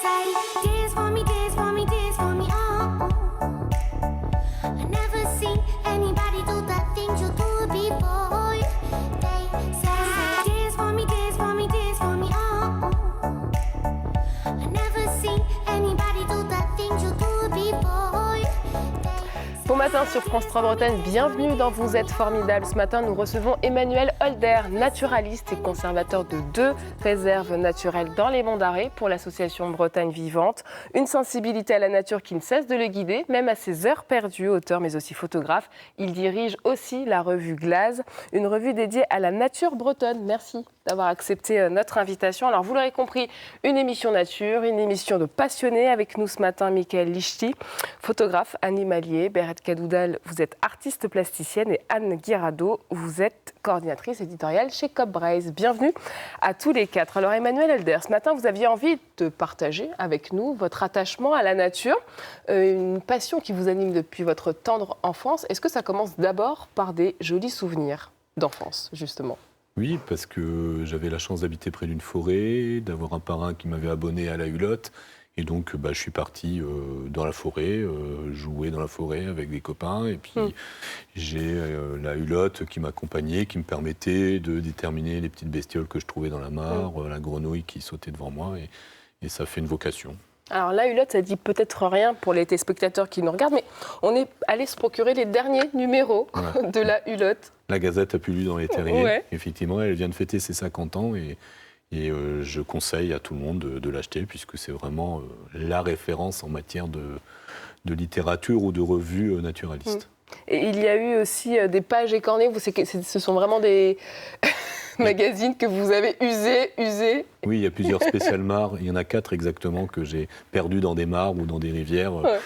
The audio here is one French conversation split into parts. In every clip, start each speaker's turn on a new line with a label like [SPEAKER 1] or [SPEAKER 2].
[SPEAKER 1] say tears for me, tears for me, tears for me. Oh, I never seen anybody do the things you do before. They say tears for me, tears for me, tears for me. Oh, I never seen anybody do the things you do before.
[SPEAKER 2] Bon matin sur France 3 Bretagne, bienvenue dans Vous êtes formidable. Ce matin, nous recevons Emmanuel Holder, naturaliste et conservateur de 2 réserves naturelles dans les Monts d'Arrée pour l'association Bretagne Vivante. Une sensibilité à la nature qui ne cesse de le guider, même à ses heures perdues, auteur mais aussi photographe. Il dirige aussi la revue Glaze, une revue dédiée à la nature bretonne. Merci d'avoir accepté notre invitation. Alors vous l'aurez compris, une émission nature, une émission de passionnés. Avec nous ce matin, Michael Lichty, photographe animalier. Beret Kadoudal, vous êtes artiste plasticienne. Et Anne Guirado, vous êtes coordinatrice éditoriale chez Cobb Braze. Bienvenue à tous les 4. Alors Emmanuel Holder, ce matin, vous aviez envie de partager avec nous votre attachement à la nature, une passion qui vous anime depuis votre tendre enfance. Est-ce que ça commence d'abord par des jolis souvenirs d'enfance, justement ?
[SPEAKER 3] Oui, parce que j'avais la chance d'habiter près d'une forêt, d'avoir un parrain qui m'avait abonné à la hulotte. Et donc, je suis parti dans la forêt, jouer dans la forêt avec des copains. Et puis, j'ai la hulotte qui m'accompagnait, qui me permettait de déterminer les petites bestioles que je trouvais dans la mare, la grenouille qui sautait devant moi. Et ça fait une vocation.
[SPEAKER 2] Alors la hulotte, ça dit peut-être rien pour les téléspectateurs qui nous regardent, mais on est allé se procurer les derniers numéros de la hulotte.
[SPEAKER 3] La Gazette a publié dans les terriers.
[SPEAKER 2] Ouais.
[SPEAKER 3] Effectivement, elle vient de fêter ses 50 ans et je conseille à tout le monde de l'acheter puisque c'est vraiment la référence en matière de littérature ou de revue naturaliste.
[SPEAKER 2] Et il y a eu aussi des pages écornées. Ce sont vraiment des magazines que vous avez usés.
[SPEAKER 3] Oui, il y a plusieurs spéciales mares. Il y en a 4 exactement que j'ai perdus dans des mares ou dans des rivières.
[SPEAKER 2] Ouais.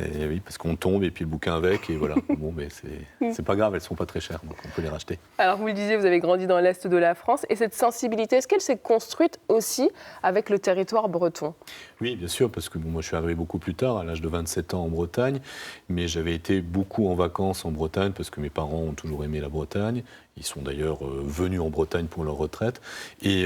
[SPEAKER 3] Et oui, parce qu'on tombe et puis le bouquin avec et voilà. Bon, mais c'est pas grave, elles sont pas très chères, donc on peut les racheter.
[SPEAKER 2] Alors vous le disiez, vous avez grandi dans l'Est de la France et cette sensibilité, est-ce qu'elle s'est construite aussi avec le territoire breton ?
[SPEAKER 3] Oui, bien sûr, parce que moi je suis arrivé beaucoup plus tard, à l'âge de 27 ans en Bretagne, mais j'avais été beaucoup en vacances en Bretagne parce que mes parents ont toujours aimé la Bretagne. Ils sont d'ailleurs venus en Bretagne pour leur retraite. Et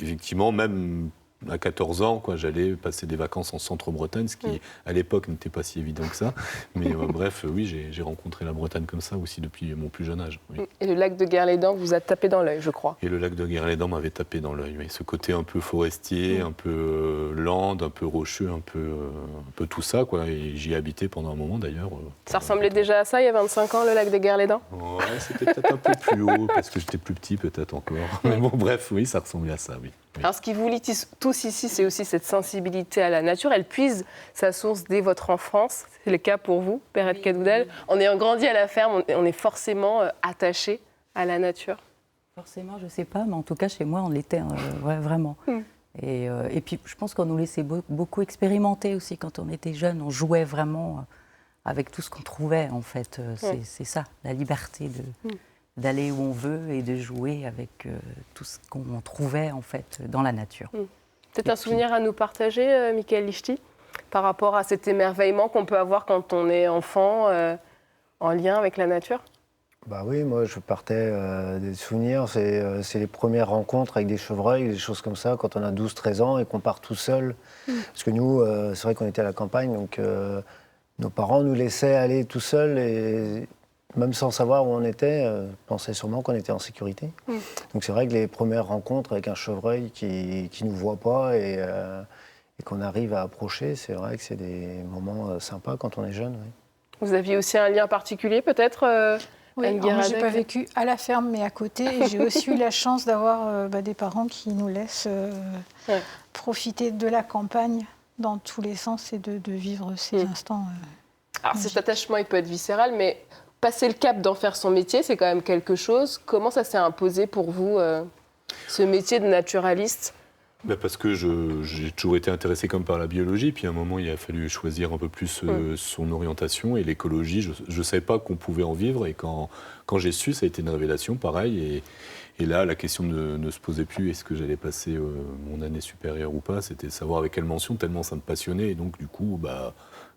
[SPEAKER 3] effectivement, même à 14 ans, j'allais passer des vacances en centre-Bretagne, ce qui, à l'époque, n'était pas si évident que ça. Mais bref, oui, j'ai rencontré la Bretagne comme ça aussi depuis mon plus jeune âge. Oui.
[SPEAKER 2] Et le lac de Guerlédan vous a tapé dans l'œil, je crois.
[SPEAKER 3] Et le lac de Guerlédan m'avait tapé dans l'œil. Oui. Ce côté un peu forestier, un peu lande, un peu rocheux, un peu tout ça. Et j'y ai habité pendant un moment, d'ailleurs.
[SPEAKER 2] Ça ressemblait déjà à ça, il y a 25 ans, le lac de Guerlédan ?
[SPEAKER 3] Ouais, c'était peut-être un peu plus haut, parce que j'étais plus petit, peut-être encore. Mais bon, bref, oui, ça ressemblait à ça, oui.
[SPEAKER 2] Alors, ce qui vous lie tous ici, c'est aussi cette sensibilité à la nature. Elle puise sa source dès votre enfance. C'est le cas pour vous, Beret Kadoudal. En ayant grandi à la ferme, on est forcément attaché à la nature.
[SPEAKER 4] Forcément, je ne sais pas, mais en tout cas, chez moi, on l'était vraiment. Et puis, je pense qu'on nous laissait beaucoup expérimenter aussi quand on était jeunes. On jouait vraiment avec tout ce qu'on trouvait, en fait. C'est ça, la liberté d'aller où on veut et de jouer avec tout ce qu'on trouvait en fait dans la nature.
[SPEAKER 2] Peut-être un souvenir à nous partager, Michael Lichty, par rapport à cet émerveillement qu'on peut avoir quand on est enfant en lien avec la nature ?
[SPEAKER 5] Bah oui, moi je partais des souvenirs, c'est les premières rencontres avec des chevreuils, des choses comme ça, quand on a 12-13 ans et qu'on part tout seul. Parce que nous, c'est vrai qu'on était à la campagne, donc nos parents nous laissaient aller tout seuls et même sans savoir où on était, pensaient sûrement qu'on était en sécurité. Donc c'est vrai que les premières rencontres avec un chevreuil qui ne nous voit pas et qu'on arrive à approcher, c'est vrai que c'est des moments sympas quand on est jeune. Oui.
[SPEAKER 2] Vous aviez aussi un lien particulier peut-être
[SPEAKER 6] Oui, moi, je n'ai pas vécu à la ferme, mais à côté. Et j'ai aussi eu la chance d'avoir des parents qui nous laissent profiter de la campagne dans tous les sens et de vivre ces instants.
[SPEAKER 2] Alors cet attachement, il peut être viscéral, mais passer le cap d'en faire son métier, c'est quand même quelque chose. Comment ça s'est imposé pour vous, ce métier de naturaliste ?
[SPEAKER 3] Parce que j'ai toujours été intéressé comme par la biologie, puis à un moment il a fallu choisir un peu plus son orientation et l'écologie. Je ne savais pas qu'on pouvait en vivre et quand j'ai su, ça a été une révélation, pareil. Et là, la question ne se posait plus, est-ce que j'allais passer mon année supérieure ou pas ? C'était savoir avec quelle mention, tellement ça me passionnait. Et donc du coup,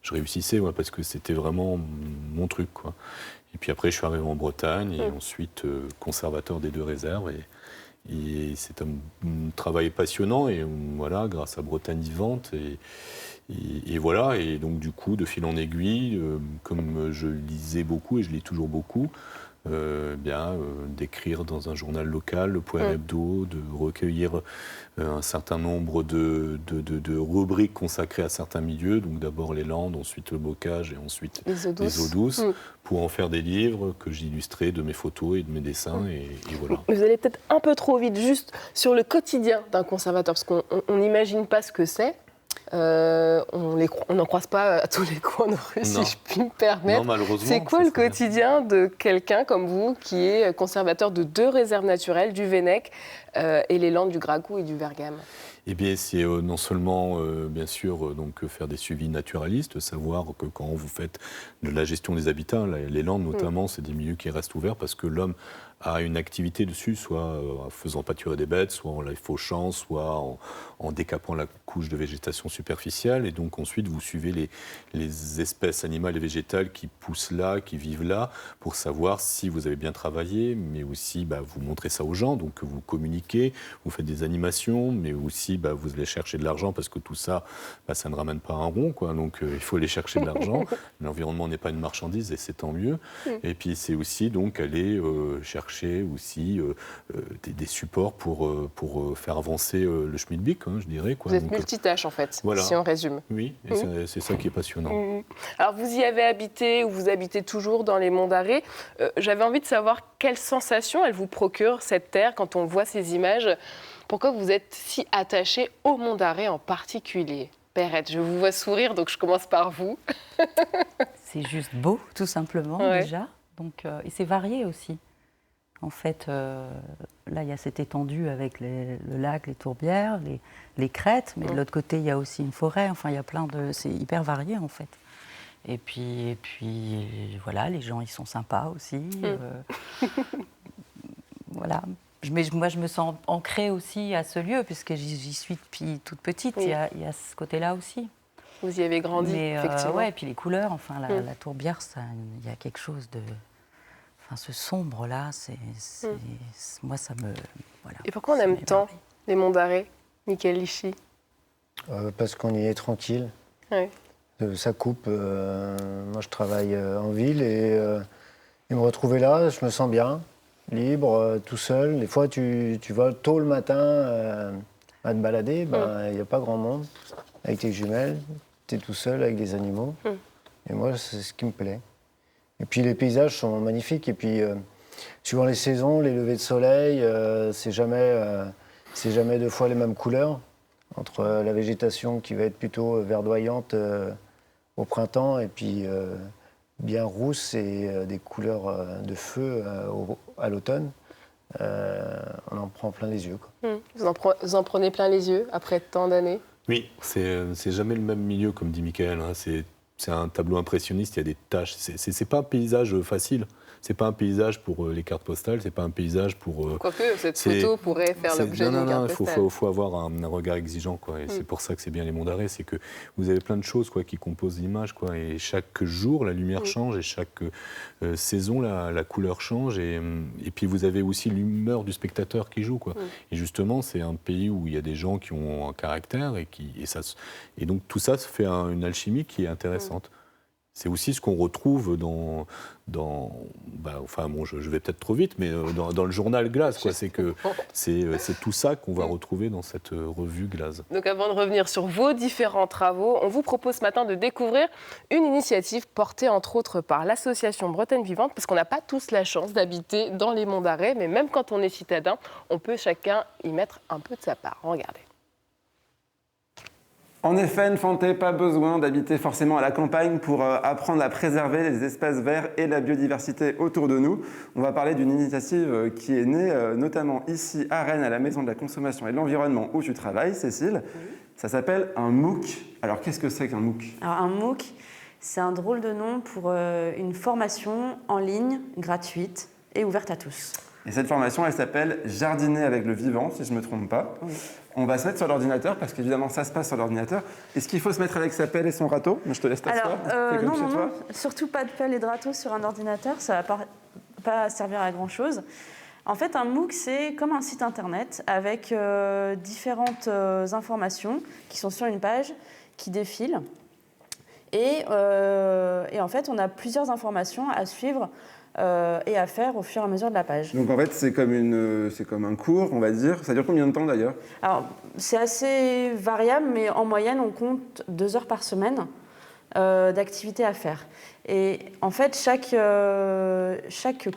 [SPEAKER 3] je réussissais parce que c'était vraiment mon truc. Et puis après, je suis arrivé en Bretagne et ensuite conservateur des 2 réserves. Et c'est un travail passionnant, et voilà, grâce à Bretagne Vivante. Et voilà, et donc du coup, de fil en aiguille, comme je lisais beaucoup, et je lis toujours beaucoup, d'écrire dans un journal local, le Poire Hebdo, de recueillir un certain nombre de rubriques consacrées à certains milieux, donc d'abord les Landes, ensuite le bocage et ensuite les eaux douces, pour en faire des livres que j'illustrais de mes photos et de mes dessins, et voilà.
[SPEAKER 2] Vous allez peut-être un peu trop vite, juste sur le quotidien d'un conservateur, parce qu'on n'imagine pas ce que c'est. On n'en croise pas à tous les coins de rue, si je puis me permettre.
[SPEAKER 3] Non, malheureusement.
[SPEAKER 2] C'est quoi le quotidien de quelqu'un comme vous qui est conservateur de 2 réserves naturelles, du Vennec et les Landes du Gracou et du Vergame?
[SPEAKER 3] Eh bien, c'est non seulement, bien sûr, donc, faire des suivis naturalistes, savoir que quand vous faites de la gestion des habitats, les Landes notamment, c'est des milieux qui restent ouverts parce que l'homme a une activité dessus, soit en faisant pâturer des bêtes, soit en les fauchant, soit en décapant la couche de végétation superficielle. Et donc ensuite, vous suivez les espèces animales et végétales qui poussent là, qui vivent là, pour savoir si vous avez bien travaillé, mais aussi vous montrez ça aux gens, donc vous communiquez, vous faites des animations, mais aussi vous allez chercher de l'argent, parce que tout ça, ça ne ramène pas un rond, quoi. Donc il faut aller chercher de l'argent. L'environnement n'est pas une marchandise, et c'est tant mieux. Et puis c'est aussi donc aller chercher aussi des supports pour faire avancer le schmilblick, je dirais.
[SPEAKER 2] Vous êtes multitâche, en fait,
[SPEAKER 3] voilà.
[SPEAKER 2] Si on résume.
[SPEAKER 3] Oui, et c'est ça qui est passionnant.
[SPEAKER 2] Alors, vous y avez habité, ou vous habitez toujours dans les Monts d'Arrée. J'avais envie de savoir quelle sensation elle vous procure, cette terre, quand on voit ces images. Pourquoi vous êtes si attaché au Monts d'Arrée en particulier? Perrette, je vous vois sourire, donc je commence par vous.
[SPEAKER 4] C'est juste beau, tout simplement, déjà. Donc, et c'est varié aussi. En fait, là, il y a cette étendue avec le lac, les tourbières, les crêtes, mais de l'autre côté, il y a aussi une forêt. Enfin, il y a plein de... C'est hyper varié, en fait. Et puis voilà, les gens, ils sont sympas aussi. Voilà. Mais moi, je me sens ancrée aussi à ce lieu, puisque j'y suis depuis toute petite. Il y a ce côté-là aussi.
[SPEAKER 2] Vous y avez grandi, effectivement.
[SPEAKER 4] Ouais, et puis les couleurs, enfin, la tourbière, il y a quelque chose de... Enfin, ce sombre-là, moi, ça me... Voilà,
[SPEAKER 2] et pourquoi on aime tant les Monts d'Arrée, Mickaël Lichy?
[SPEAKER 5] Parce qu'on y est tranquille.
[SPEAKER 2] Ouais.
[SPEAKER 5] Ça coupe. Moi, je travaille en ville, et me retrouver là, je me sens bien, libre, tout seul. Des fois, tu vas tôt le matin à te balader, il n'y a pas grand monde. Avec tes jumelles, tu es tout seul avec des animaux. Et moi, c'est ce qui me plaît. Et puis les paysages sont magnifiques. Et puis, suivant les saisons, les levées de soleil, c'est jamais 2 fois les mêmes couleurs. Entre la végétation qui va être plutôt verdoyante au printemps, et puis bien rousse, et des couleurs de feu à l'automne, on en prend plein les yeux, quoi.
[SPEAKER 2] Vous en prenez plein les yeux après tant d'années?
[SPEAKER 3] Oui, c'est jamais le même milieu, comme dit Mickaël. C'est un tableau impressionniste, il y a des taches. C'est pas un paysage facile. C'est pas un paysage pour les cartes postales, c'est pas un paysage pour...
[SPEAKER 2] Quoique, cette photo pourrait faire l'objet d'une carte postale.
[SPEAKER 3] Non, il faut avoir un regard exigeant, quoi. Et c'est pour ça que c'est bien les Monts d'Arrée, c'est que vous avez plein de choses, quoi, qui composent l'image, quoi. Et chaque jour, la lumière change, et chaque saison, la couleur change. Et puis vous avez aussi l'humeur du spectateur qui joue, quoi. Et justement, c'est un pays où il y a des gens qui ont un caractère, et donc tout ça fait une alchimie qui est intéressante. C'est aussi ce qu'on retrouve je vais peut-être trop vite, mais dans le journal Glace, quoi. C'est tout ça qu'on va retrouver dans cette revue Glace.
[SPEAKER 2] Donc avant de revenir sur vos différents travaux, on vous propose ce matin de découvrir une initiative portée entre autres par l'association Bretagne Vivante, parce qu'on n'a pas tous la chance d'habiter dans les Monts d'Arrée, mais même quand on est citadin, on peut chacun y mettre un peu de sa part. Regardez.
[SPEAKER 7] En effet, Nfanté, pas besoin d'habiter forcément à la campagne pour apprendre à préserver les espaces verts et la biodiversité autour de nous. On va parler d'une initiative qui est née notamment ici à Rennes, à la Maison de la Consommation et de l'Environnement où tu travailles, Cécile. Ça s'appelle un MOOC. Alors qu'est-ce que c'est qu'un MOOC?
[SPEAKER 8] Alors un MOOC, c'est un drôle de nom pour une formation en ligne, gratuite et ouverte à tous.
[SPEAKER 7] Et cette formation, elle s'appelle Jardiner avec le vivant, si je ne me trompe pas. Oui. On va se mettre sur l'ordinateur, parce qu'évidemment, ça se passe sur l'ordinateur. Est-ce qu'il faut se mettre avec sa pelle et son râteau? Je te laisse t'asseoir.
[SPEAKER 8] Alors, non, surtout pas de pelle et de râteau sur un ordinateur, ça ne va pas servir à grand-chose. En fait, un MOOC, c'est comme un site internet avec différentes informations qui sont sur une page, qui défilent. Et en fait, on a plusieurs informations à suivre et à faire au fur et à mesure de la page.
[SPEAKER 7] Donc en fait, c'est comme un cours, on va dire. Ça dure combien de temps d'ailleurs?
[SPEAKER 8] Alors, c'est assez variable, mais en moyenne, on compte 2 heures par semaine d'activités à faire. Et en fait, chaque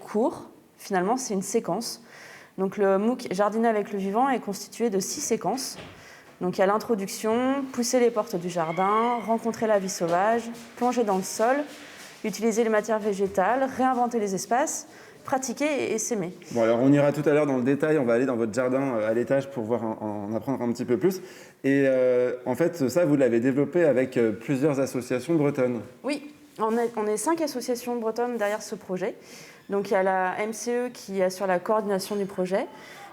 [SPEAKER 8] cours, finalement, c'est une séquence. Donc le MOOC Jardiner avec le vivant est constitué de 6 séquences. Donc il y a l'introduction, pousser les portes du jardin, rencontrer la vie sauvage, plonger dans le sol, utiliser les matières végétales, réinventer les espaces, pratiquer et s'aimer.
[SPEAKER 7] Bon, alors on ira tout à l'heure dans le détail, on va aller dans votre jardin à l'étage pour en apprendre un petit peu plus. Et en fait, ça, vous l'avez développé avec plusieurs associations bretonnes.
[SPEAKER 8] Oui, on est 5 associations bretonnes derrière ce projet. Donc il y a la MCE qui assure la coordination du projet.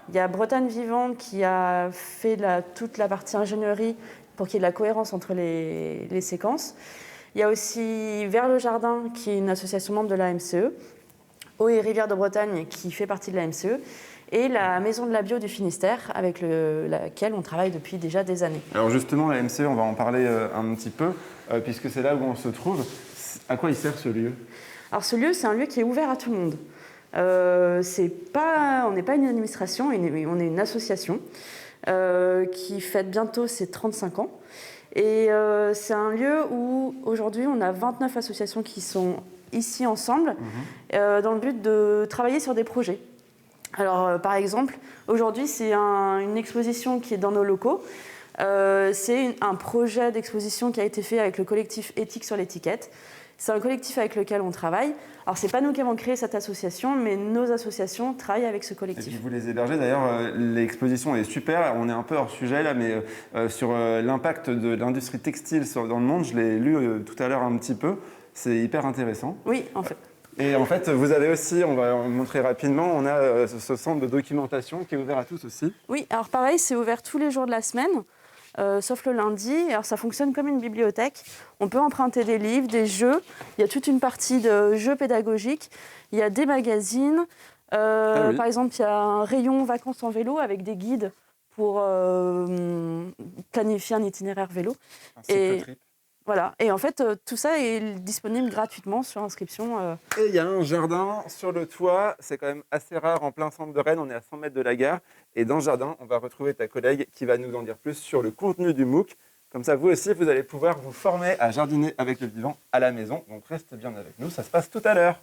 [SPEAKER 8] Il y a Bretagne Vivante qui a fait toute la partie ingénierie pour qu'il y ait de la cohérence entre les séquences. Il y a aussi Vers le Jardin qui est une association membre de la MCE. Eau et Rivière de Bretagne qui fait partie de la MCE. Et la Maison de la Bio du Finistère avec laquelle on travaille depuis déjà des années. Alors
[SPEAKER 7] justement, la MCE, on va en parler un petit peu, puisque c'est là où on se trouve. À quoi il sert ce lieu?
[SPEAKER 8] Alors ce lieu, c'est un lieu qui est ouvert à tout le monde. On n'est pas une administration, on est une association qui fête bientôt ses 35 ans. Et c'est un lieu où aujourd'hui on a 29 associations qui sont ici ensemble dans le but de travailler sur des projets. Alors par exemple, aujourd'hui c'est une exposition qui est dans nos locaux. C'est un projet d'exposition qui a été fait avec le collectif Éthique sur l'étiquette. C'est un collectif avec lequel on travaille. Alors, ce n'est pas nous qui avons créé cette association, mais nos associations travaillent avec ce collectif.
[SPEAKER 7] Et vous les hébergez. D'ailleurs, l'exposition est super. On est un peu hors sujet là, mais sur l'impact de l'industrie textile dans le monde, je l'ai lu tout à l'heure un petit peu. C'est hyper intéressant.
[SPEAKER 8] Oui, en fait.
[SPEAKER 7] Et en fait, vous avez aussi, on va montrer rapidement, on a ce centre de documentation qui est ouvert à tous aussi.
[SPEAKER 8] Oui, alors pareil, c'est ouvert tous les jours de la semaine. Sauf le lundi. Alors ça fonctionne comme une bibliothèque. On peut emprunter des livres, des jeux. Il y a toute une partie de jeux pédagogiques. Il y a des magazines. Par exemple, il y a un rayon vacances en vélo avec des guides pour planifier un itinéraire vélo.
[SPEAKER 7] Un cyclotrip.
[SPEAKER 8] Voilà. Et en fait, tout ça est disponible gratuitement sur inscription.
[SPEAKER 7] Et il y a un jardin sur le toit. C'est quand même assez rare en plein centre de Rennes. On est à 100 mètres de la gare. Et dans le jardin, on va retrouver ta collègue qui va nous en dire plus sur le contenu du MOOC. Comme ça, vous aussi, vous allez pouvoir vous former à jardiner avec le vivant à la maison. Donc, reste bien avec nous. Ça se passe tout à l'heure.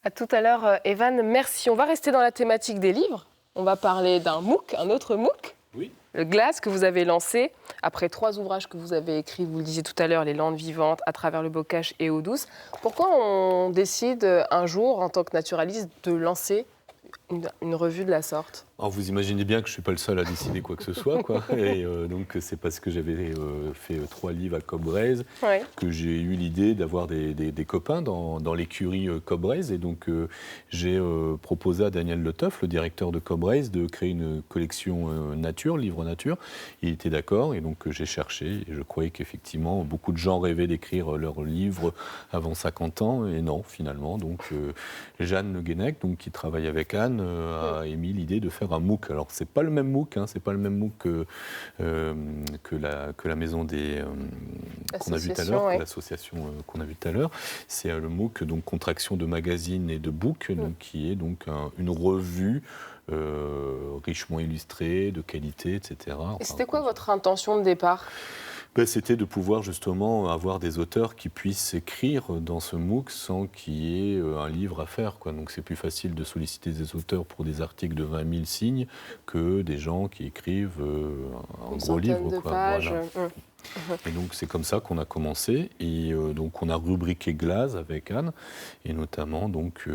[SPEAKER 2] À tout à l'heure, Evan. Merci. On va rester dans la thématique des livres. On va parler d'un MOOC, un autre MOOC. Oui. Le Glace que vous avez lancé après 3 ouvrages que vous avez écrits, vous le disiez tout à l'heure, Les Landes vivantes, À travers le bocage et Eau douce. Pourquoi on décide un jour, en tant que naturaliste, de lancer une revue de la sorte?
[SPEAKER 3] Alors vous imaginez bien que je ne suis pas le seul à décider quoi que ce soit, quoi. Et donc c'est parce que j'avais fait 3 livres à Cobreise que j'ai eu l'idée d'avoir des copains dans l'écurie Cobreise. Et donc j'ai proposé à Daniel Leteuf, le directeur de Cobreise, de créer une collection nature, livre nature. Il était d'accord et donc j'ai cherché. Et je croyais qu'effectivement beaucoup de gens rêvaient d'écrire leurs livres avant 50 ans. Et non, finalement. Donc Jeanne Le Guenec, donc, qui travaille avec Anne, a émis l'idée de faire un MOOC. Alors c'est pas le même MOOC, c'est pas le même MOOC que la maison des qu'on a vu tout à l'heure, l'association qu'on a vu tout à l'heure. C'est le MOOC, donc contraction de magazine et de book, donc, qui est donc une revue richement illustrée, de qualité, etc.
[SPEAKER 2] Et c'était quoi votre intention de départ ?
[SPEAKER 3] C'était de pouvoir justement avoir des auteurs qui puissent écrire dans ce MOOC sans qu'il y ait un livre à faire, quoi. Donc c'est plus facile de solliciter des auteurs pour des articles de 20 000 signes que des gens qui écrivent un gros livre.
[SPEAKER 2] De pages.
[SPEAKER 3] Voilà. Et donc c'est comme ça qu'on a commencé et donc on a rubriqué Glace avec Anne et notamment donc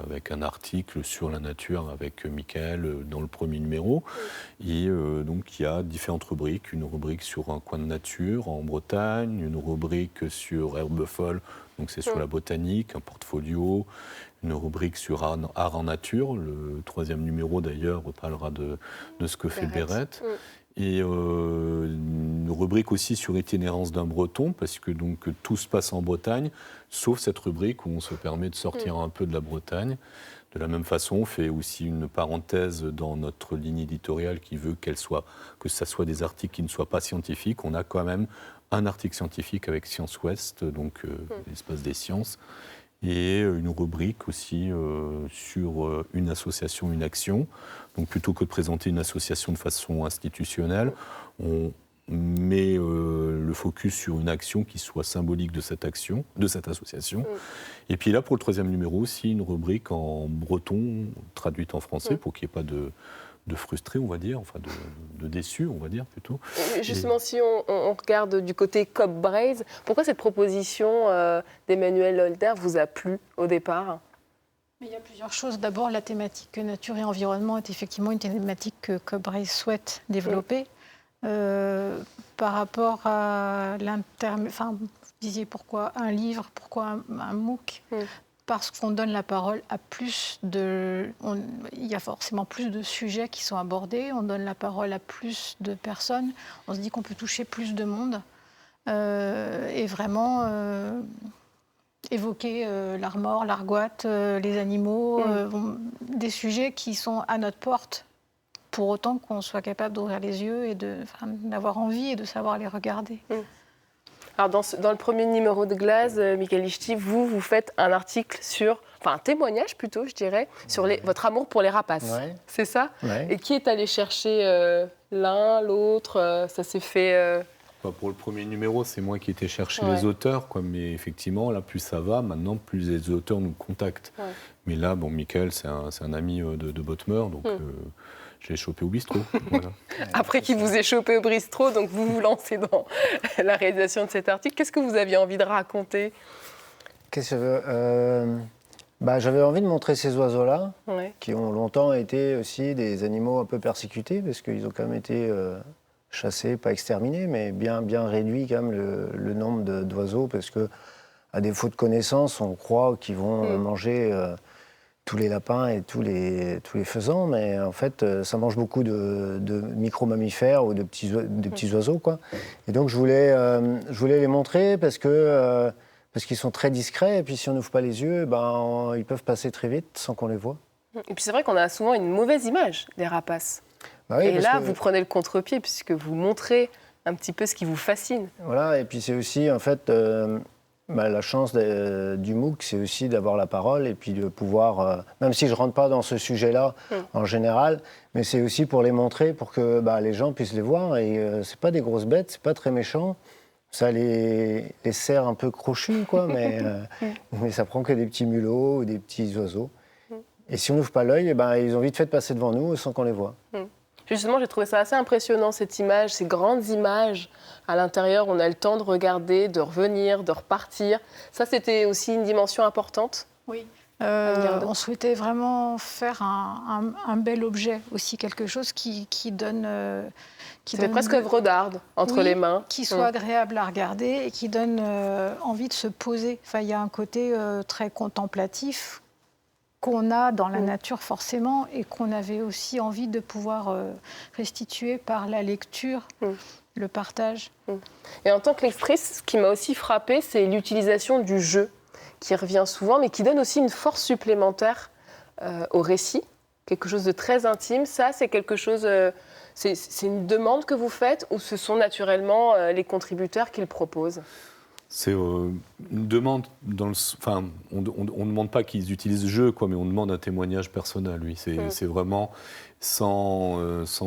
[SPEAKER 3] avec un article sur la nature avec Michael dans le premier numéro et donc il y a différentes rubriques, une rubrique sur un coin de nature en Bretagne, une rubrique sur herbe folle, donc c'est sur la botanique, un portfolio, une rubrique sur art en nature, le 3e numéro d'ailleurs parlera de ce que fait Bérette. Et une rubrique aussi sur itinérance d'un Breton, parce que donc tout se passe en Bretagne, sauf cette rubrique où on se permet de sortir un peu de la Bretagne. De la même façon, on fait aussi une parenthèse dans notre ligne éditoriale qui veut que ça soit des articles qui ne soient pas scientifiques. On a quand même un article scientifique avec Science Ouest, donc l'espace des sciences, et une rubrique aussi sur une association, une action. Donc plutôt que de présenter une association de façon institutionnelle, on met le focus sur une action qui soit symbolique de cette action, de cette association. Et puis là, pour le 3e numéro aussi, une rubrique en breton, traduite en français, pour qu'il n'y ait pas de frustrés, on va dire, enfin de déçus, on va dire plutôt.
[SPEAKER 2] Justement, si on regarde du côté Coop Braze, pourquoi cette proposition d'Emmanuel Holder vous a plu au départ ?
[SPEAKER 6] Mais il y a plusieurs choses. D'abord, la thématique nature et environnement est effectivement une thématique que Coop Braze souhaite développer. Par rapport à enfin, vous disiez pourquoi un livre, pourquoi un MOOC Parce qu'on donne la parole à plus de... il y a forcément plus de sujets qui sont abordés, on donne la parole à plus de personnes, on se dit qu'on peut toucher plus de monde et vraiment évoquer l'armor, l'argoate, les animaux, des sujets qui sont à notre porte, pour autant qu'on soit capable d'ouvrir les yeux et d'avoir envie et de savoir les regarder.
[SPEAKER 2] Alors dans le premier numéro de Glaze, Michael Lichty, vous faites un article un témoignage plutôt, je dirais, sur votre amour pour les rapaces. Ouais. C'est ça ? Ouais. Et qui est allé chercher l'un, l'autre ça s'est fait...
[SPEAKER 3] Pour le premier numéro, c'est moi qui étais chercher les auteurs, mais effectivement, là, plus ça va, maintenant, plus les auteurs nous contactent. Ouais. Mais là, Michael, c'est un ami de Bottmer, donc... Je l'ai chopé au bistrot. Voilà.
[SPEAKER 2] Après qu'il vous ait chopé au bistrot, donc vous vous lancez dans la réalisation de cet article. Qu'est-ce que vous aviez envie de raconter ?
[SPEAKER 5] J'avais envie de montrer ces oiseaux-là, qui ont longtemps été aussi des animaux un peu persécutés, parce qu'ils ont quand même été chassés, pas exterminés, mais bien réduit quand même le nombre d'oiseaux, parce que à défaut de connaissances, on croit qu'ils vont manger... tous les lapins et tous les faisans, mais en fait, ça mange beaucoup de micro-mammifères ou de petits oiseaux, quoi. Et donc, je voulais les montrer parce qu'ils sont très discrets, et puis si on n'ouvre pas les yeux, ils peuvent passer très vite sans qu'on les voie.
[SPEAKER 2] Et puis c'est vrai qu'on a souvent une mauvaise image des rapaces. Oui, et là, vous prenez le contre-pied, puisque vous montrez un petit peu ce qui vous fascine.
[SPEAKER 5] Voilà, et puis c'est aussi, en fait... la chance du MOOC, c'est aussi d'avoir la parole et puis de pouvoir, même si je ne rentre pas dans ce sujet-là en général, mais c'est aussi pour les montrer, pour que les gens puissent les voir. Et ce n'est pas des grosses bêtes, ce n'est pas très méchant. Ça les serre un peu crochus, quoi, mais ça prend que des petits mulots ou des petits oiseaux. Et si on n'ouvre pas l'œil, ils ont vite fait de passer devant nous sans qu'on les voie.
[SPEAKER 2] Justement, j'ai trouvé ça assez impressionnant, cette image, ces grandes images. À l'intérieur, on a le temps de regarder, de revenir, de repartir. Ça, c'était aussi une dimension importante ?
[SPEAKER 6] Oui. On souhaitait vraiment faire un bel objet, aussi quelque chose qui donne...
[SPEAKER 2] C'est presque œuvre d'art entre les mains.
[SPEAKER 6] Qui soit agréable à regarder et qui donne envie de se poser. Enfin, il y a un côté très contemplatif qu'on a dans la nature forcément et qu'on avait aussi envie de pouvoir restituer par la lecture, le partage.
[SPEAKER 2] Et en tant que lectrice, ce qui m'a aussi frappée, c'est l'utilisation du jeu, qui revient souvent, mais qui donne aussi une force supplémentaire au récit, quelque chose de très intime. Ça, c'est quelque chose... c'est une demande que vous faites ou ce sont naturellement les contributeurs qui le proposent ?
[SPEAKER 3] C'est une demande, on ne demande pas qu'ils utilisent le jeu, mais on demande un témoignage personnel, lui. C'est vraiment sans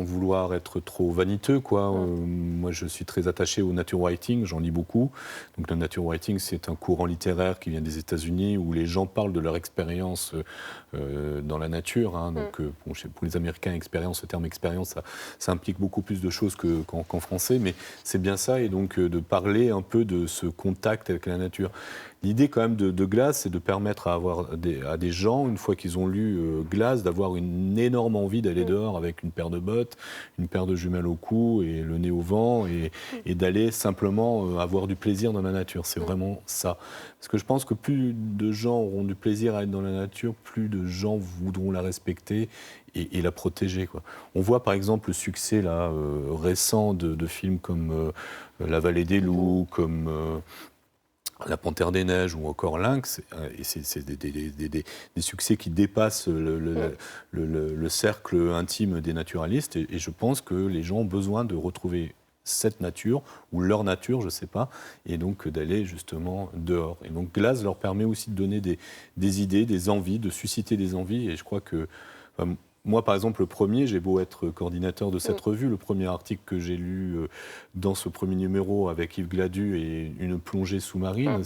[SPEAKER 3] vouloir être trop vaniteux, quoi. Moi, je suis très attaché au nature writing, j'en lis beaucoup. Donc, le nature writing, c'est un courant littéraire qui vient des États-Unis où les gens parlent de leur expérience dans la nature. Donc, pour les Américains, expérience, le terme expérience, ça implique beaucoup plus de choses qu'en français, mais c'est bien ça, et donc de parler un peu de ce contact avec la nature. L'idée quand même de Glaze, c'est de permettre à des gens, une fois qu'ils ont lu Glaze, d'avoir une énorme envie d'aller dehors avec une paire de bottes, une paire de jumelles au cou et le nez au vent, et d'aller simplement avoir du plaisir dans la nature. C'est vraiment ça. Parce que je pense que plus de gens auront du plaisir à être dans la nature, plus de gens voudront la respecter et la protéger, quoi. On voit par exemple le succès là, récent de films comme La Vallée des Loups, comme La Panthère des Neiges ou encore Lynx, et c'est des succès qui dépassent le cercle intime des naturalistes, et je pense que les gens ont besoin de retrouver cette nature, ou leur nature, je ne sais pas, et donc d'aller justement dehors. Et donc Glace leur permet aussi de donner des idées, des envies, de susciter des envies, et je crois que... moi, par exemple, le premier, j'ai beau être coordinateur de cette revue, le premier article que j'ai lu dans ce premier numéro avec Yves Gladu et une plongée sous-marine,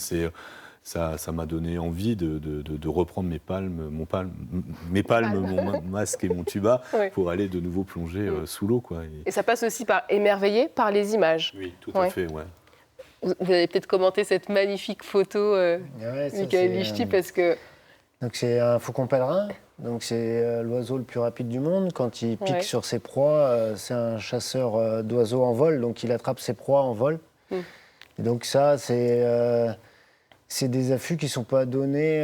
[SPEAKER 3] ça m'a donné envie de reprendre mes palmes, mon masque et mon tuba pour aller de nouveau plonger sous l'eau, quoi.
[SPEAKER 2] Et ça passe aussi par émerveiller par les images.
[SPEAKER 3] Oui, tout à fait, ouais.
[SPEAKER 2] Vous allez peut-être commenter cette magnifique photo, Michael Lichty, parce que...
[SPEAKER 5] Donc c'est un faucon pèlerin. Donc c'est l'oiseau le plus rapide du monde. Quand il pique sur ses proies, c'est un chasseur d'oiseaux en vol, donc il attrape ses proies en vol. Et donc ça, c'est des affûts qui ne sont pas donnés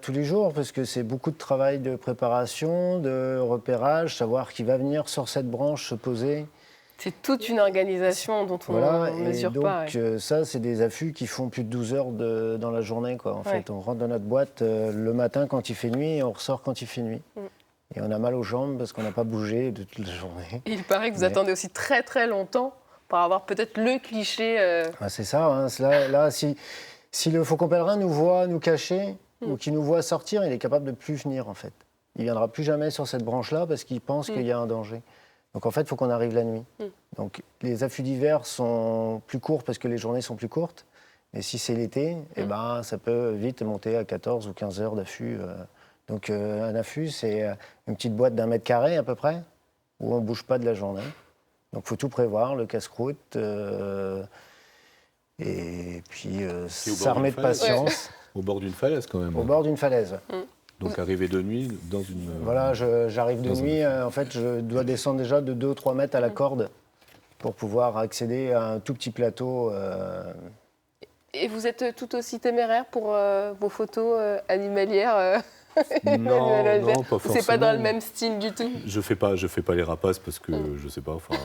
[SPEAKER 5] tous les jours, parce que c'est beaucoup de travail de préparation, de repérage, savoir qui va venir sur cette branche se poser.
[SPEAKER 2] C'est toute une organisation dont on ne mesure pas.
[SPEAKER 5] Donc ça, c'est des affûts qui font plus de 12 heures dans la journée, quoi. En fait, on rentre dans notre boîte le matin quand il fait nuit et on ressort quand il fait nuit. Et on a mal aux jambes parce qu'on n'a pas bougé de toute la journée.
[SPEAKER 2] Et il paraît que vous attendez aussi très très longtemps pour avoir peut-être le cliché.
[SPEAKER 5] C'est ça. Hein. Là, si le faucon pèlerin nous voit nous cacher ou qu'il nous voit sortir, il est capable de plus venir, en fait. Il ne viendra plus jamais sur cette branche-là parce qu'il pense qu'il y a un danger. Donc en fait, il faut qu'on arrive la nuit. Donc les affûts d'hiver sont plus courts parce que les journées sont plus courtes. Et si c'est l'été, ça peut vite monter à 14 ou 15 heures d'affût. Donc un affût, c'est une petite boîte d'1 mètre carré à peu près, où on ne bouge pas de la journée. Donc il faut tout prévoir, le casse-croûte, et puis s'armer de patience.
[SPEAKER 3] Au bord d'une falaise quand même.
[SPEAKER 5] Au bord d'une falaise.
[SPEAKER 3] Donc arriver de nuit dans une...
[SPEAKER 5] Voilà, j'arrive de nuit, en fait je dois descendre déjà de 2 ou 3 mètres à la corde pour pouvoir accéder à un tout petit plateau.
[SPEAKER 2] Et vous êtes tout aussi téméraire pour vos photos animalières
[SPEAKER 3] Non, pas forcément.
[SPEAKER 2] C'est pas dans le même style du tout.
[SPEAKER 3] Je fais pas les rapaces parce que je sais pas. Enfin,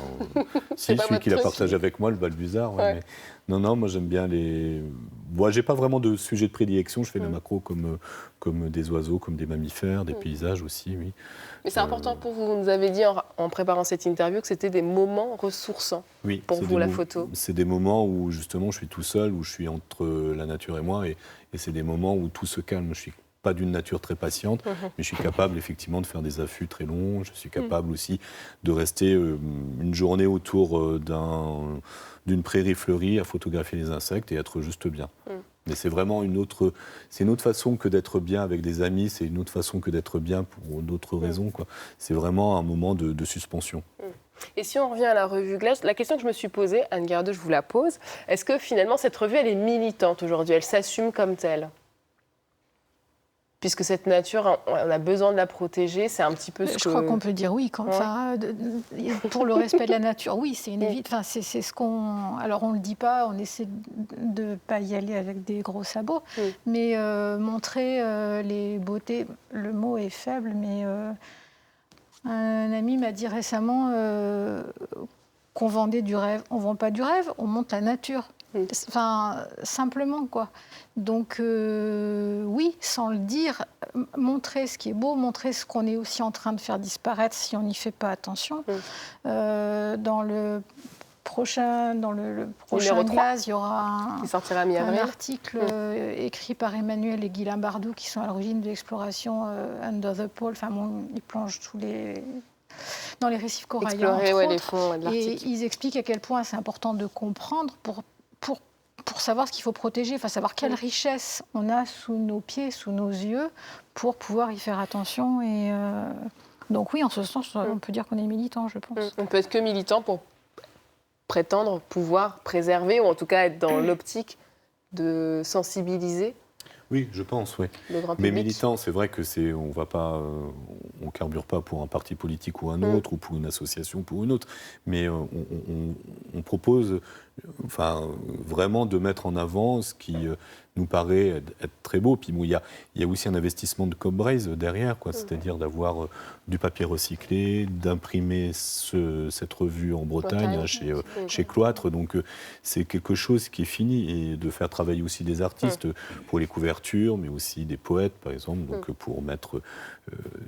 [SPEAKER 3] si celui qui la partage avec moi, le balbuzard. Mais... Non, moi j'aime bien les. Moi, j'ai pas vraiment de sujet de prédilection. Je fais la macro comme des oiseaux, comme des mammifères, des paysages aussi, oui.
[SPEAKER 2] Mais c'est important pour vous. Vous nous avez dit en préparant cette interview que c'était des moments ressourçants pour vous, la photo.
[SPEAKER 3] C'est des moments où justement je suis tout seul, où je suis entre la nature et moi, et c'est des moments où tout se calme. Je suis pas d'une nature très patiente, mais je suis capable effectivement de faire des affûts très longs. Je suis capable aussi de rester une journée autour d'une prairie fleurie à photographier les insectes et être juste bien. Mais c'est vraiment une autre façon que d'être bien avec des amis, c'est une autre façon que d'être bien pour d'autres raisons, quoi. C'est vraiment un moment de suspension.
[SPEAKER 2] Et si on revient à la revue Glace, la question que je me suis posée, Anne Gardeux, je vous la pose, est-ce que finalement cette revue, elle est militante aujourd'hui, elle s'assume comme telle ? Puisque cette nature, on a besoin de la protéger, c'est un petit peu ce que...
[SPEAKER 6] Je crois qu'on peut dire oui. Pour le respect de la nature, oui, c'est une évidence. Enfin, c'est ce qu'on... Alors, on ne le dit pas, on essaie de ne pas y aller avec des gros sabots, mais montrer les beautés, le mot est faible, mais un ami m'a dit récemment qu'on vendait du rêve. On ne vend pas du rêve, on montre la nature. Enfin, simplement, quoi. Donc, oui, sans le dire, montrer ce qui est beau, montrer ce qu'on est aussi en train de faire disparaître si on n'y fait pas attention. Dans le prochain Glace, il y aura un article écrit par Emmanuel et Guylain Bardou qui sont à l'origine de l'exploration Under the Pole. Enfin, ils plongent dans les récifs coralliens,
[SPEAKER 2] explorer les fonds de l'Arctique.
[SPEAKER 6] Et ils expliquent à quel point c'est important de comprendre pour savoir ce qu'il faut protéger, enfin savoir quelle richesse on a sous nos pieds, sous nos yeux, pour pouvoir y faire attention. Et donc oui, en ce sens, on peut dire qu'on est militant, je pense.
[SPEAKER 2] On peut être que militant pour prétendre pouvoir préserver, ou en tout cas être dans l'optique de sensibiliser.
[SPEAKER 3] Oui, je pense, oui. Mais militant, c'est vrai que on carbure pas pour un parti politique ou un autre, ou pour une association ou pour une autre, mais on propose enfin, vraiment de mettre en avant ce qui nous paraît être très beau. Puis bon, il y a aussi un investissement de Cobbraise derrière, quoi, c'est-à-dire d'avoir du papier recyclé, d'imprimer cette revue en Bretagne, hein, chez Cloître. Donc c'est quelque chose qui est fini, et de faire travailler aussi des artistes pour les couvertures, mais aussi des poètes, par exemple, donc pour mettre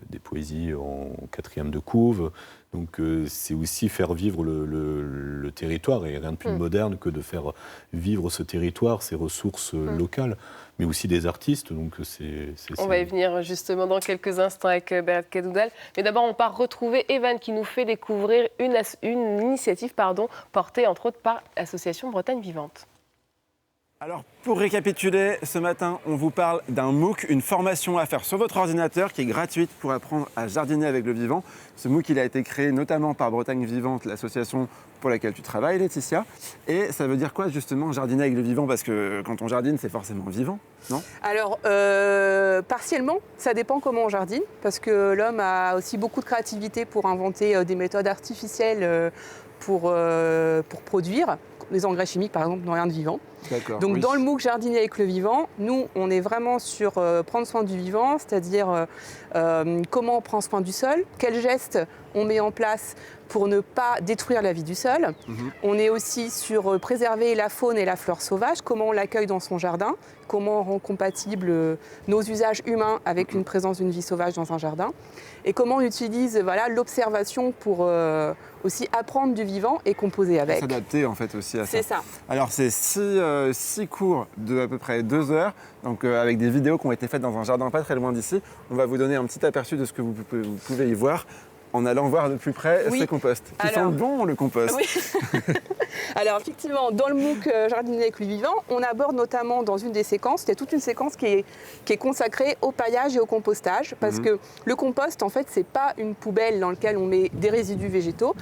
[SPEAKER 3] des poésies en 4e de couve. Donc c'est aussi faire vivre le territoire, et rien de plus moderne que de faire vivre ce territoire, ses ressources locales, mais aussi des artistes. Donc
[SPEAKER 2] On va y venir justement dans quelques instants avec Beat Kedoudal. Mais d'abord, on part retrouver Evan qui nous fait découvrir une initiative portée entre autres par l'association Bretagne Vivante.
[SPEAKER 7] Alors, pour récapituler, ce matin, on vous parle d'un MOOC, une formation à faire sur votre ordinateur qui est gratuite pour apprendre à jardiner avec le vivant. Ce MOOC, il a été créé notamment par Bretagne Vivante, l'association pour laquelle tu travailles, Laetitia. Et ça veut dire quoi, justement, jardiner avec le vivant? Parce que quand on jardine, c'est forcément vivant, non?
[SPEAKER 8] Alors, partiellement, ça dépend comment on jardine, parce que l'homme a aussi beaucoup de créativité pour inventer des méthodes artificielles pour produire. Les engrais chimiques, par exemple, n'ont rien de vivant. Donc, dans le MOOC Jardiner avec le vivant, nous, on est vraiment sur prendre soin du vivant, c'est-à-dire comment on prend soin du sol, quels gestes on met en place pour ne pas détruire la vie du sol. On est aussi sur préserver la faune et la flore sauvage, comment on l'accueille dans son jardin, comment on rend compatible nos usages humains avec une présence d'une vie sauvage dans un jardin, et comment on utilise l'observation pour aussi apprendre du vivant et composer avec.
[SPEAKER 7] S'adapter en fait aussi à ça.
[SPEAKER 8] C'est ça.
[SPEAKER 7] Alors c'est 6 cours de à peu près 2 heures, donc avec des vidéos qui ont été faites dans un jardin pas très loin d'ici. On va vous donner un petit aperçu de ce que vous pouvez y voir en allant voir de plus près ces composts. Qui sent bon le compost.
[SPEAKER 8] Oui. Alors effectivement, dans le MOOC Jardiner avec le vivant, on aborde notamment dans une des séquences, il y a toute une séquence qui est consacrée au paillage et au compostage, parce que le compost, en fait, c'est pas une poubelle dans laquelle on met des résidus végétaux.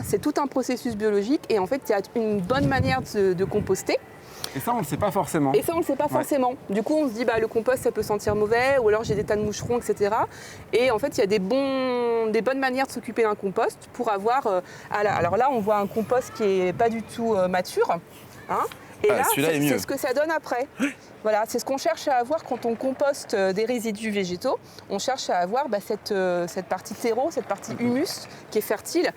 [SPEAKER 8] C'est tout un processus biologique, et en fait, il y a une bonne manière de composter.
[SPEAKER 7] Et ça, on ne le sait pas forcément.
[SPEAKER 8] Forcément. Du coup, on se dit, le compost, ça peut sentir mauvais, ou alors j'ai des tas de moucherons, etc. Et en fait, il y a des bonnes manières de s'occuper d'un compost pour avoir... alors là, on voit un compost qui n'est pas du tout mature. Et là, c'est ce que ça donne après. Voilà, c'est ce qu'on cherche à avoir quand on composte des résidus végétaux. On cherche à avoir cette partie terreau, cette partie humus qui est fertile,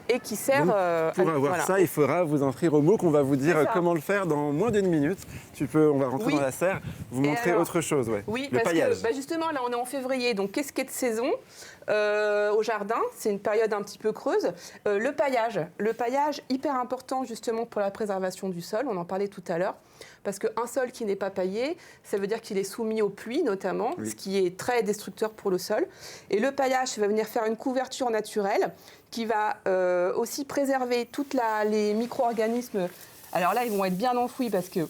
[SPEAKER 8] et qui sert...
[SPEAKER 7] Donc, pour avoir ça, il faudra vous inscrire au MOOC. On va vous dire comment le faire dans moins d'1 minute. On va rentrer dans la serre, vous montrer autre chose.
[SPEAKER 8] Oui,
[SPEAKER 7] le
[SPEAKER 8] parce
[SPEAKER 7] paillage.
[SPEAKER 8] que justement, là, on est en février. Donc, qu'est-ce qui est de saison au jardin? C'est une période un petit peu creuse. Le paillage, hyper important justement pour la préservation du sol. On en parlait tout à l'heure. Parce qu'un sol qui n'est pas paillé, ça veut dire qu'il est soumis aux pluies notamment, ce qui est très destructeur pour le sol. Et le paillage, ça va venir faire une couverture naturelle qui va aussi préserver tous les micro-organismes. Alors là, ils vont être bien enfouis parce que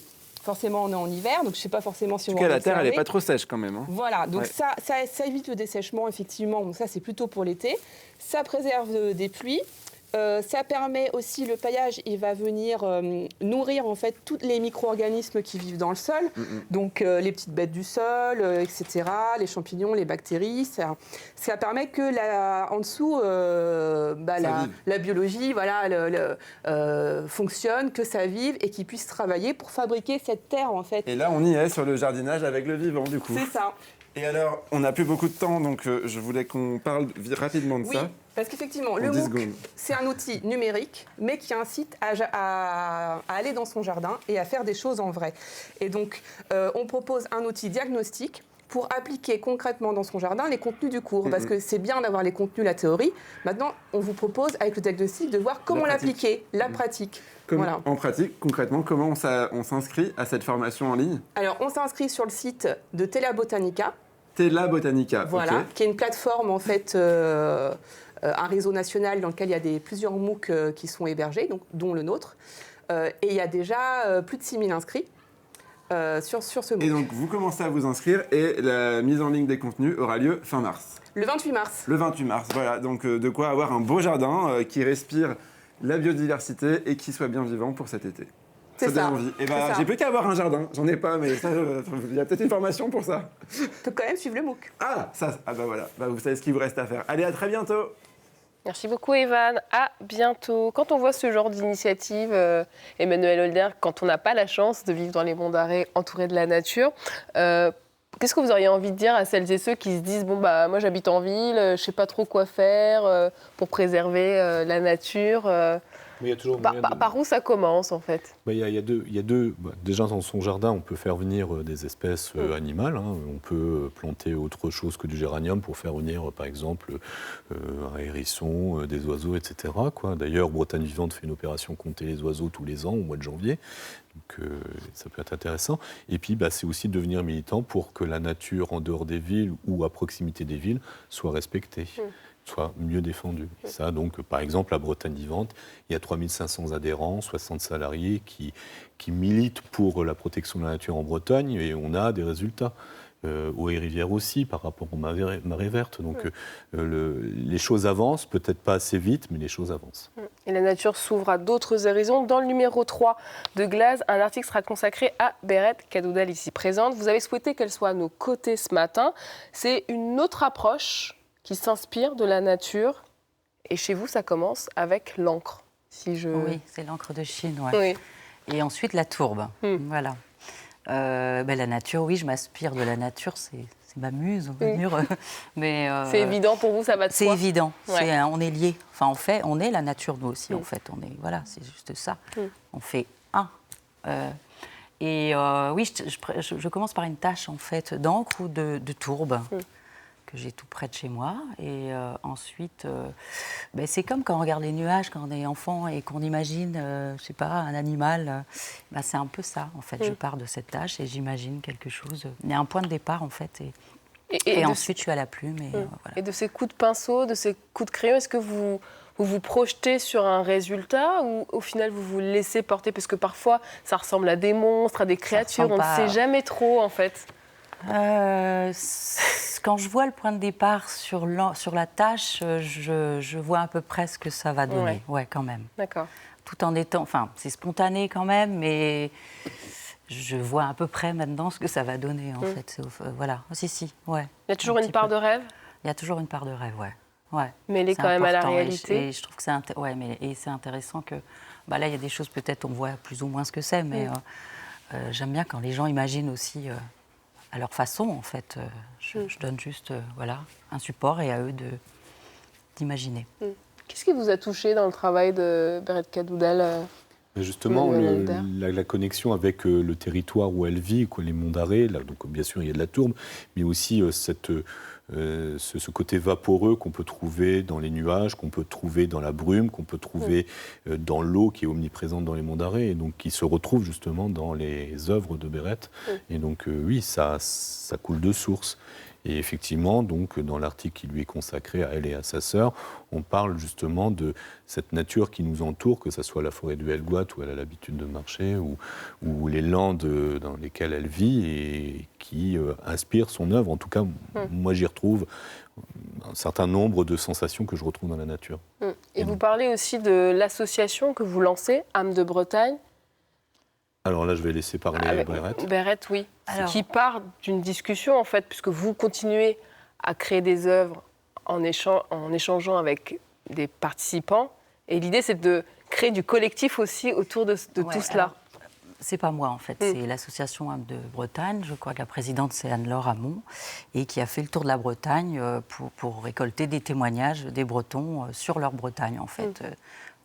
[SPEAKER 8] forcément, on est en hiver, donc je ne sais pas forcément si on va
[SPEAKER 7] la terre, elle n'est pas trop sèche quand même.
[SPEAKER 8] Voilà, donc ça évite le dessèchement, effectivement. Donc ça, c'est plutôt pour l'été. Ça préserve des pluies. Ça permet aussi, le paillage, il va venir nourrir en fait tous les micro-organismes qui vivent dans le sol, donc les petites bêtes du sol, etc., les champignons, les bactéries. Ça permet que en dessous, la biologie fonctionne, que ça vive et qu'ils puissent travailler pour fabriquer cette terre en fait.
[SPEAKER 7] Et là, on y est sur le jardinage avec le vivant du coup.
[SPEAKER 8] C'est ça.
[SPEAKER 7] Et alors, on n'a plus beaucoup de temps, donc je voulais qu'on parle rapidement de ça.
[SPEAKER 8] Parce qu'effectivement, le MOOC, c'est un outil numérique, mais qui incite à aller dans son jardin et à faire des choses en vrai. Et donc, on propose un outil diagnostique pour appliquer concrètement dans son jardin les contenus du cours. Parce que c'est bien d'avoir les contenus, la théorie. Maintenant, on vous propose, avec le diagnostic, de voir comment l'appliquer, la pratique.
[SPEAKER 7] En pratique, concrètement, comment on s'inscrit à cette formation en ligne?
[SPEAKER 8] Alors, on s'inscrit sur le site de Tela Botanica.
[SPEAKER 7] Tela Botanica,
[SPEAKER 8] voilà, qui est une plateforme, en fait, un réseau national dans lequel il y a plusieurs MOOC qui sont hébergés, dont le nôtre. Et il y a déjà plus de 6000 inscrits sur ce MOOC.
[SPEAKER 7] Et donc, vous commencez à vous inscrire et la mise en ligne des contenus aura lieu fin mars.
[SPEAKER 8] Le 28 mars.
[SPEAKER 7] Le 28 mars, voilà. Donc, de quoi avoir un beau jardin qui respire la biodiversité et qui soit bien vivant pour cet été.
[SPEAKER 8] C'est ça.
[SPEAKER 7] Envie. Et j'ai plus qu'à avoir un jardin. J'en ai pas, mais il y a peut-être une formation pour ça.
[SPEAKER 8] Tu peux quand même suivre le MOOC.
[SPEAKER 7] Voilà. Vous savez ce qu'il vous reste à faire. Allez, à très bientôt.
[SPEAKER 2] Merci beaucoup Evan, à bientôt. Quand on voit ce genre d'initiative, Emmanuel Holder, quand on n'a pas la chance de vivre dans les monts d'Arrée entourés de la nature, qu'est-ce que vous auriez envie de dire à celles et ceux qui se disent « bon bah moi j'habite en ville, je ne sais pas trop quoi faire pour préserver la nature
[SPEAKER 3] Mais il y a toujours
[SPEAKER 2] par où ça commence en fait?
[SPEAKER 3] Il y a deux. Déjà, dans son jardin, on peut faire venir des espèces animales. Hein. On peut planter autre chose que du géranium pour faire venir, par exemple, un hérisson, des oiseaux, etc. D'ailleurs, Bretagne Vivante fait une opération compter les oiseaux tous les ans, au mois de janvier. Donc, ça peut être intéressant. Et puis, c'est aussi devenir militant pour que la nature en dehors des villes ou à proximité des villes soit respectée. Soit mieux défendu. Ça, donc, par exemple, à Bretagne Vivante, il y a 3500 adhérents, 60 salariés qui militent pour la protection de la nature en Bretagne et on a des résultats. Eau et rivière aussi, par rapport aux marées vertes. Donc, les choses avancent, peut-être pas assez vite, mais les choses avancent.
[SPEAKER 2] Et la nature s'ouvre à d'autres horizons. Dans le numéro 3 de Glaze, un article sera consacré à Berette Cadoudal, ici présente. Vous avez souhaité qu'elle soit à nos côtés ce matin. C'est une autre approche qui s'inspire de la nature. Et chez vous, ça commence avec l'encre.
[SPEAKER 4] Oui, c'est l'encre de Chine. Ouais. Oui. Et ensuite, la tourbe. Voilà. La nature, oui, je m'inspire de la nature. C'est ma muse, on va dire. Mais,
[SPEAKER 2] c'est évident pour vous, ça va de soi?
[SPEAKER 4] C'est évident. Ouais. On est liés. Enfin, en fait, on est la nature, nous aussi, en fait. Voilà, c'est juste ça. On fait un. Oui, je commence par une tâche, en fait, d'encre ou de tourbe. Que j'ai tout près de chez moi. Et ensuite, c'est comme quand on regarde les nuages, quand on est enfant et qu'on imagine, je sais pas, un animal. C'est un peu ça, en fait. Je pars de cette tâche et j'imagine quelque chose. Il y a un point de départ, en fait. Et ensuite, je suis à la plume. Voilà.
[SPEAKER 2] Et de ces coups de pinceau, de ces coups de crayon, est-ce que vous projetez sur un résultat ou au final vous vous laissez porter? Parce que parfois, ça ressemble à des monstres, à des créatures. On ne sait jamais trop, en fait.
[SPEAKER 4] Quand je vois le point de départ sur la tâche, je vois à peu près ce que ça va donner. Ouais, quand même.
[SPEAKER 2] D'accord.
[SPEAKER 4] Tout en étant... Enfin, c'est spontané quand même, mais je vois à peu près maintenant ce que ça va donner, en fait. Voilà. Si. Ouais. Il
[SPEAKER 2] y a toujours une part de rêve?
[SPEAKER 4] Il y a toujours une part de rêve, ouais.
[SPEAKER 2] Mais elle est quand même à la réalité.
[SPEAKER 4] Et je trouve que c'est intéressant que... là, il y a des choses, peut-être, on voit plus ou moins ce que c'est, mais j'aime bien quand les gens imaginent aussi... à leur façon, en fait. Je donne juste un support et à eux d'imaginer.
[SPEAKER 2] Qu'est-ce qui vous a touché dans le travail de Berette Cadoudal?
[SPEAKER 3] Justement, la connexion avec le territoire où elle vit, les monts d'Arrée. Donc, bien sûr, il y a de la tourbe, mais aussi ce côté vaporeux qu'on peut trouver dans les nuages, qu'on peut trouver dans la brume, qu'on peut trouver dans l'eau qui est omniprésente dans les monts d'Arrée, et donc qui se retrouve justement dans les œuvres de Berette. Et donc, oui, ça coule de source. Et effectivement, donc, dans l'article qui lui est consacré à elle et à sa sœur, on parle justement de cette nature qui nous entoure, que ce soit la forêt du Helgoat où elle a l'habitude de marcher, ou les landes dans lesquelles elle vit et qui inspirent son œuvre. En tout cas, moi, j'y retrouve un certain nombre de sensations que je retrouve dans la nature.
[SPEAKER 2] Et vous parlez aussi de l'association que vous lancez, Âme de Bretagne.
[SPEAKER 3] Alors là, je vais laisser parler Berette.
[SPEAKER 2] Berette, oui. Qui part d'une discussion, en fait, puisque vous continuez à créer des œuvres en échangeant avec des participants. Et l'idée, c'est de créer du collectif aussi autour de tout cela.
[SPEAKER 4] C'est pas moi, en fait. C'est l'association Âme de Bretagne. Je crois que la présidente, c'est Anne-Laure Hamon, et qui a fait le tour de la Bretagne pour récolter des témoignages des Bretons sur leur Bretagne, en fait.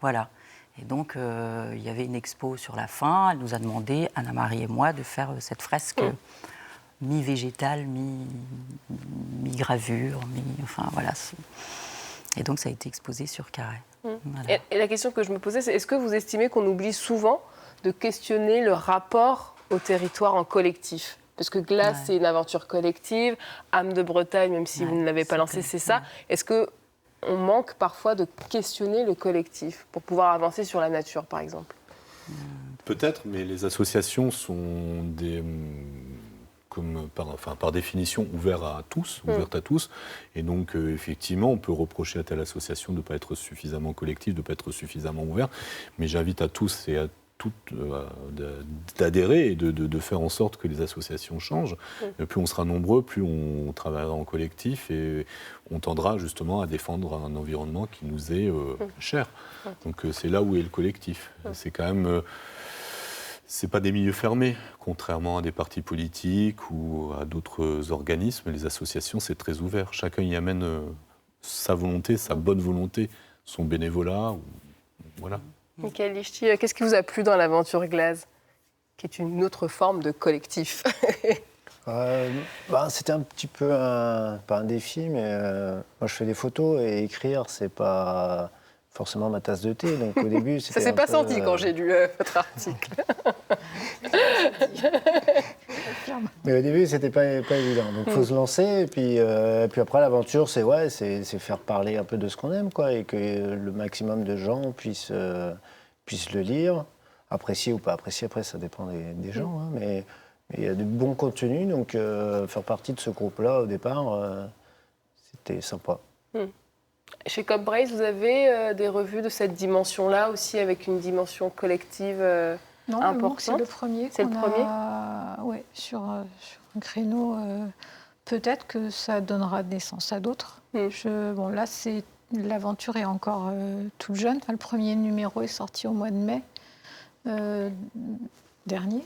[SPEAKER 4] Voilà. Et donc, il y avait une expo sur la fin. Elle nous a demandé, Anna-Marie et moi, de faire cette fresque mi-végétale, mi-gravure, enfin, voilà. Et donc, ça a été exposé sur Carré. Voilà.
[SPEAKER 2] Et la question que je me posais, c'est est-ce que vous estimez qu'on oublie souvent de questionner le rapport au territoire en collectif? Parce que Glace, c'est une aventure collective. Âme de Bretagne, même si vous ne l'avez pas lancé, c'est ça. Est-ce que on manque parfois de questionner le collectif pour pouvoir avancer sur la nature, par exemple?
[SPEAKER 3] Peut-être, mais les associations sont par définition ouvertes à tous. Et donc, effectivement, on peut reprocher à telle association de ne pas être suffisamment collective, de ne pas être suffisamment ouverte. Mais j'invite à tous et à d'adhérer et de faire en sorte que les associations changent. Plus on sera nombreux, plus on travaillera en collectif et on tendra justement à défendre un environnement qui nous est cher. Donc c'est là où est le collectif. C'est quand même... c'est pas des milieux fermés, contrairement à des partis politiques ou à d'autres organismes. Les associations, c'est très ouvert. Chacun y amène sa volonté, sa bonne volonté, son bénévolat. Voilà.
[SPEAKER 2] Michael Lichty, qu'est-ce qui vous a plu dans l'aventure Glaze, qui est une autre forme de collectif?
[SPEAKER 5] C'était un petit peu pas un défi, mais moi je fais des photos et écrire, c'est pas forcément ma tasse de thé. Donc au début, c'était
[SPEAKER 2] Ça s'est pas senti quand j'ai lu votre article.
[SPEAKER 5] Mais au début, c'était pas évident. Donc, il faut se lancer. Et puis après, l'aventure, c'est faire parler un peu de ce qu'on aime, quoi, et que le maximum de gens puissent le lire, apprécier ou pas apprécier. Après, ça dépend des gens. Hein, mais il y a de bons contenus. Donc, faire partie de ce groupe-là, au départ, c'était sympa.
[SPEAKER 2] Chez CopBrace, vous avez des revues de cette dimension-là aussi, avec une dimension collective
[SPEAKER 6] Non,
[SPEAKER 2] importante.
[SPEAKER 6] c'est le premier.
[SPEAKER 2] C'est le premier
[SPEAKER 6] Oui, sur un créneau. Peut-être que ça donnera naissance à d'autres. Bon, là, l'aventure est encore toute jeune. Enfin, le premier numéro est sorti au mois de mai dernier.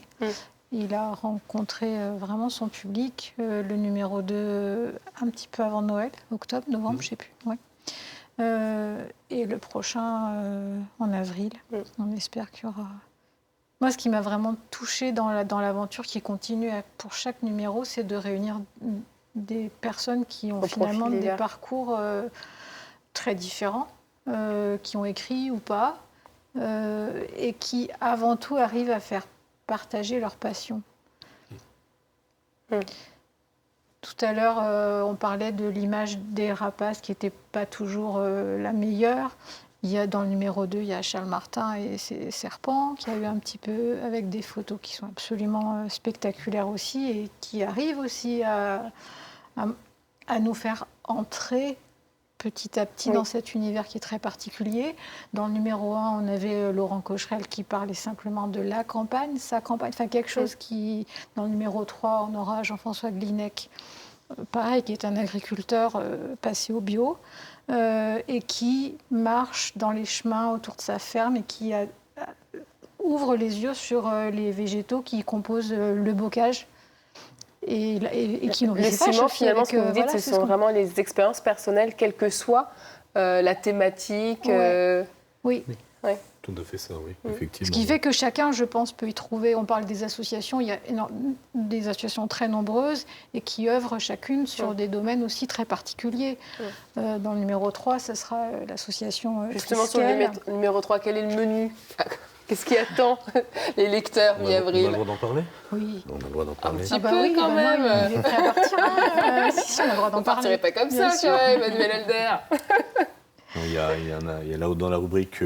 [SPEAKER 6] Il a rencontré vraiment son public. Le numéro 2, un petit peu avant Noël, octobre, novembre, je ne sais plus. Ouais. Et le prochain en avril. On espère qu'il y aura... Moi, ce qui m'a vraiment touchée dans l'aventure qui continue pour chaque numéro, c'est de réunir des personnes qui ont finalement des parcours très différents, qui ont écrit ou pas, et qui, avant tout, arrivent à faire partager leur passion. Tout à l'heure, on parlait de l'image des rapaces qui n'était pas toujours la meilleure. Dans le numéro 2, il y a Charles Martin et ses serpents, qui a eu un petit peu, avec des photos qui sont absolument spectaculaires aussi, et qui arrivent aussi à nous faire entrer petit à petit dans cet univers qui est très particulier. Dans le numéro 1, on avait Laurent Cocherel qui parlait simplement de la campagne, sa campagne, enfin quelque chose qui... Dans le numéro 3, on aura Jean-François Glinec, pareil, qui est un agriculteur passé au bio, et qui marche dans les chemins autour de sa ferme et qui ouvre les yeux sur les végétaux qui composent le bocage et qui nourrissent
[SPEAKER 2] les ciments, finalement, ce que vous dites, ce sont vraiment les expériences personnelles, quelle que soit la thématique.
[SPEAKER 6] Oui.
[SPEAKER 3] Tout à fait ça, oui, effectivement.
[SPEAKER 6] Ce qui fait que chacun, je pense, peut y trouver... On parle des associations, il y a des associations très nombreuses et qui œuvrent chacune sur des domaines aussi très particuliers. Dans le numéro 3, ce sera l'association
[SPEAKER 2] Justement, sur le numéro 3, quel est le menu? Qu'est-ce qui attend les lecteurs mi-avril?
[SPEAKER 3] On a le droit d'en parler?
[SPEAKER 6] Oui.
[SPEAKER 3] On a le droit d'en parler.
[SPEAKER 2] Un petit peu quand même.
[SPEAKER 6] Il est prêt à partir. Si, on a le droit d'en parler.
[SPEAKER 2] On ne partirait pas comme ça, quand même, Emmanuel Holder.
[SPEAKER 3] Il y a là dans la rubrique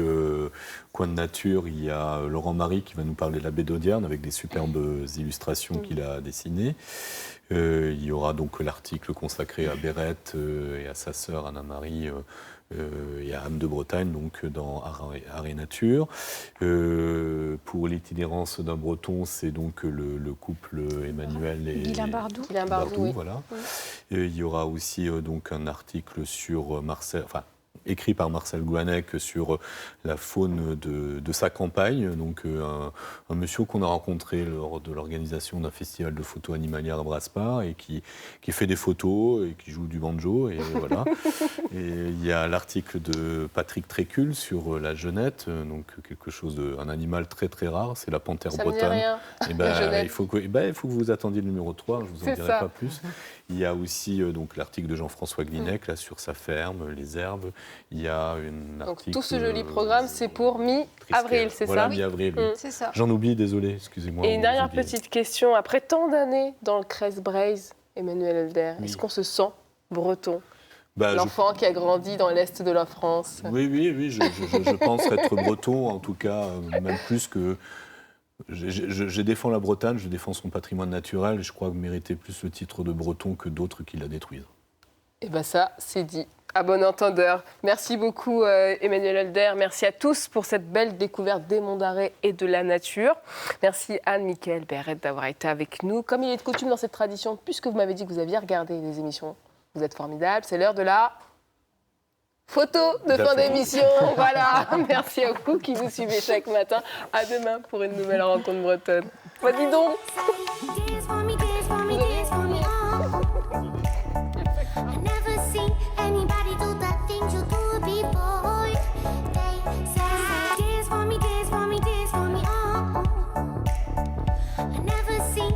[SPEAKER 3] Coin de nature, il y a Laurent Marie qui va nous parler de la baie d'Audierne avec des superbes illustrations qu'il a dessinées. Il y aura donc l'article consacré à Bérette et à sa sœur Anna-Marie et à Anne de Bretagne, donc dans Art et Nature. Pour l'itinérance d'un Breton, c'est donc le couple Emmanuel et
[SPEAKER 6] Guylain Bardou.
[SPEAKER 2] Oui.
[SPEAKER 3] Voilà. Il y aura aussi donc un article sur écrit par Marcel Gouanec sur la faune de sa campagne. Donc un monsieur qu'on a rencontré lors de l'organisation d'un festival de photos animalières à Brasparts et qui fait des photos et qui joue du banjo. Et voilà. Et il y a l'article de Patrick Trécul sur la genette, donc un animal très très rare, c'est la panthère bretonne. Il faut que vous attendiez le numéro 3, je vous en dirai pas plus. Il y a aussi donc l'article de Jean-François Glinec là, sur sa ferme, les herbes. Il y a un article...
[SPEAKER 2] Donc tout ce joli programme, c'est pour mi-avril, c'est
[SPEAKER 3] voilà,
[SPEAKER 2] ça?
[SPEAKER 3] Mi-avril, oui.
[SPEAKER 6] C'est ça.
[SPEAKER 3] J'en oublie, désolé, excusez-moi.
[SPEAKER 2] Et une dernière petite question. Après tant d'années dans le CopBrace, Emmanuel Holder, est-ce qu'on se sent breton? L'enfant qui a grandi dans l'Est de la France.
[SPEAKER 3] Oui, je pense être breton, en tout cas, même plus que... Je défends la Bretagne, je défends son patrimoine naturel, et je crois que mériter plus le titre de breton que d'autres qui la détruisent.
[SPEAKER 2] Et bien ça, c'est dit. À bon entendeur. Merci beaucoup Emmanuel Holder. Merci à tous pour cette belle découverte des monts d'Arrée et de la nature. Merci Anne-Mickaëlle Berrette d'avoir été avec nous. Comme il est de coutume dans cette tradition, puisque vous m'avez dit que vous aviez regardé les émissions, vous êtes formidables, c'est l'heure de la photo de fin d'émission. Voilà. Merci à vous qui nous suivez chaque matin. À demain pour une nouvelle rencontre bretonne. Bah, dis donc.
[SPEAKER 1] Dance for me, dance for me, dance for me, oh. I never seen anybody do the things you do before. They say, dance for me, dance for me, dance for me, oh. I never seen